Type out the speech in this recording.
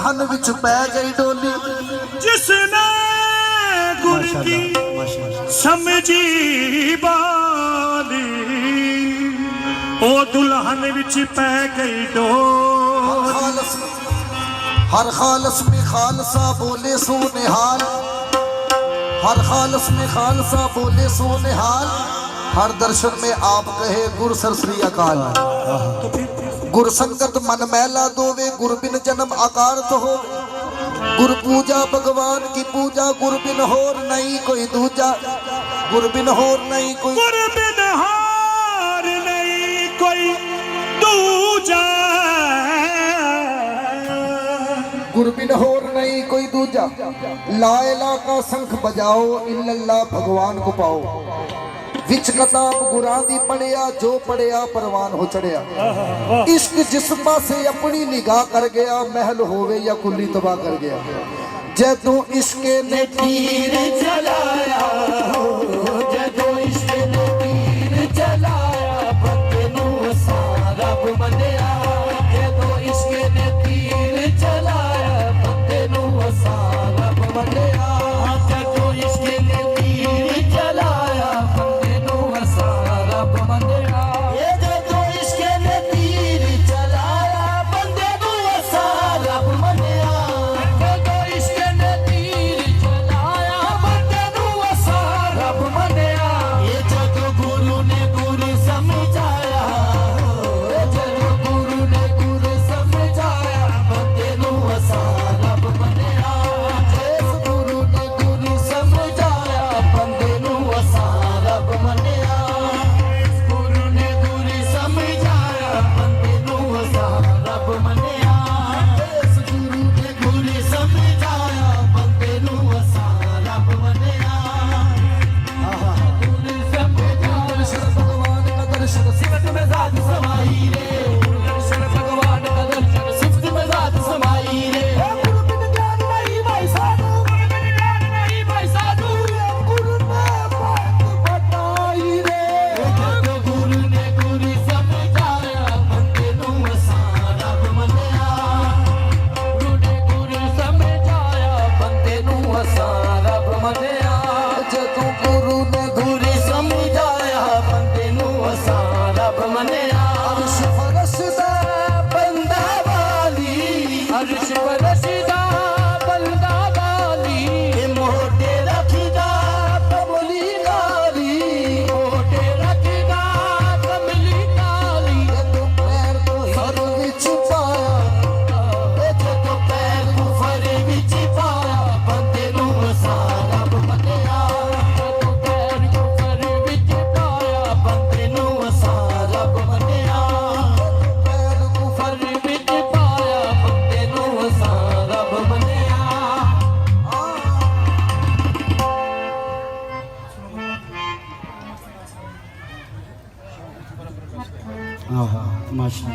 दुल्हन विच पै गई डोली। जिसने गुर की समझी बाली ओ दुल्हन विच पै गई डोली। हर खालस में खालसा बोले सो निहाल, हर खालस में खालसा बोले सो निहाल। हर दर्शन में आप कहे गुर सर श्री अकाल। गुर संगत मन मैला दोवे, गुर बिन जन्म आकारत हो। गुर पूजा भगवान की पूजा, गुर बिन होर नहीं कोई दूजा। गुर बिन होर नहीं कोई, गुर बिन होर नहीं कोई दूजा। गुर बिन होर नहीं कोई दूजा। ला इला का शंख बजाओ, इल्लल्लाह भगवान को पाओ। विच किताब गुरां दी पढ़िया, जो पढ़िया परवान हो चढ़िया। इश्क जिस पासे अपनी निगाह कर गया, महल होवे या कुल्ली तबाह कर गया। जदों इश्क ने तीर चलाया, जदों इश्क ने तीर चलाया, बंदे नूं सारा बंदिया। जदों इश्क ने तीर चलाया, बंदे नूं सारा बंदिया। जदों इश्क ने तीर चलाया, बंदे नूं सारा बंदिया। ये जदों इश्क ने तीर चलाया, बंदे नूं सारा बंदिया। जदों इश्क ने तीर चलाया, बंदे नूं सारा बंदिया। ये जदों गुरु ने गुरु समझाया, जदों गुरु ने गुरु समझाया, बंदे नूं सारा बंदिया। जिस गुरु ने गुरु समझाया, बंदे नूं सारा बंदिया। गुरु ने गुरु समझाया, बंदे नूं सारा बंदिया। जिस गुरु ने गुरु समझाया, बंदे नूं सारा बंदिया। गुरु समझाया, भगवान का दर्शन सिफत में जात समाई रे। दर्शन भगवान का दर्शन सिफत में जात समाई रे। गुरु बिन ज्ञान नहीं भाई साधु, गुरु बिन ज्ञान नहीं भाई साधु। गुरु ने बात बताई रे। जदों गुरु ने गुरु समझाया, बंदे नूं सारा बंदिया। गुरु ने गुरु समझाया, बंदे नूं सारा बंदिया। जदों गुरु ने गुरु समझाया, बंदे नूं सारा बंदिया। अर्श फरश दा बंदा वाली, अर्श फरश दा बंदा वाली। मोटे रखदा कमली काली, मोटे रखदा कमली काली। जदों पैर को सर विच पाया, जदों पैर को फर विच पाया, बंदे नूं सारा बंदिया। जदों पैर को फर विच पाया, बंदे नूं सारा बंदिया। पैर को फर विच पाया, बंदे नूं सारा बंदिया। माशा